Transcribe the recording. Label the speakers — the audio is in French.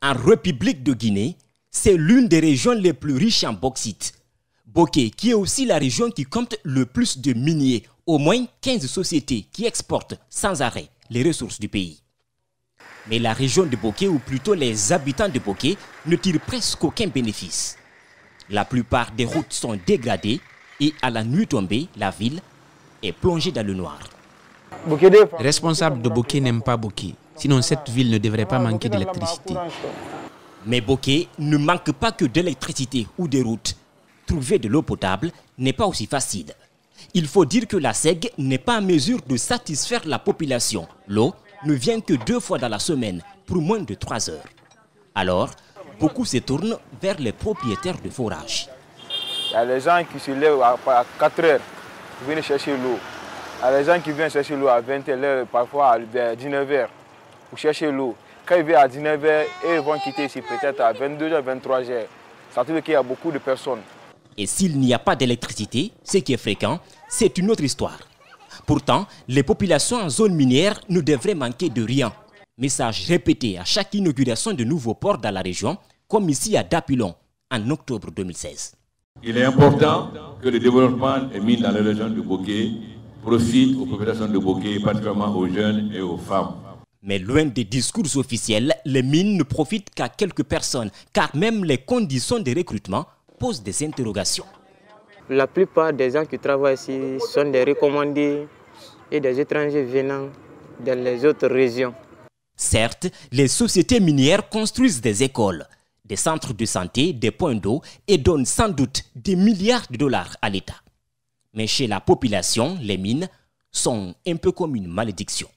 Speaker 1: En République de Guinée, c'est l'une des régions les plus riches en bauxite. Bokeh, qui est aussi la région qui compte le plus de miniers, au moins 15 sociétés qui exportent sans arrêt les ressources du pays. Mais la région de Bokeh, ou plutôt les habitants de Bokeh, ne tirent presque aucun bénéfice. La plupart des routes sont dégradées et à la nuit tombée, la ville est plongée dans le noir.
Speaker 2: Les responsables de Bokeh n'aiment pas Bokeh, sinon cette ville ne devrait pas manquer d'électricité.
Speaker 1: Mais Bokeh ne manque pas que d'électricité ou de routes. Trouver de l'eau potable n'est pas aussi facile. Il faut dire que la SEG n'est pas en mesure de satisfaire la population. L'eau ne vient que 2 fois dans la semaine pour moins de 3 heures. Alors, beaucoup se tournent vers les propriétaires de forages.
Speaker 3: Il y a les gens qui se lèvent à 4 heures pour venir chercher l'eau. Il y a les gens qui viennent chercher l'eau à 21h, parfois à 19h pour chercher l'eau. Quand ils viennent à 19h, ils vont quitter ici peut-être à 22h, 23h. Ça veut dire qu'il y a beaucoup de personnes.
Speaker 1: Et s'il n'y a pas d'électricité, ce qui est fréquent, c'est une autre histoire. Pourtant, les populations en zone minière ne devraient manquer de rien. Message répété à chaque inauguration de nouveaux ports dans la région, comme ici à Dapilon, en octobre 2016.
Speaker 4: Il est important que le développement des mines dans la région de Bokeh profite aux populations de Bokeh, particulièrement aux jeunes et aux femmes.
Speaker 1: Mais loin des discours officiels, les mines ne profitent qu'à quelques personnes, car même les conditions de recrutement posent des interrogations.
Speaker 5: La plupart des gens qui travaillent ici sont des recommandés et des étrangers venant dans les autres régions.
Speaker 1: Certes, les sociétés minières construisent des écoles, des centres de santé, des points d'eau et donnent sans doute des milliards de dollars à l'État. Mais chez la population, les mines sont un peu comme une malédiction.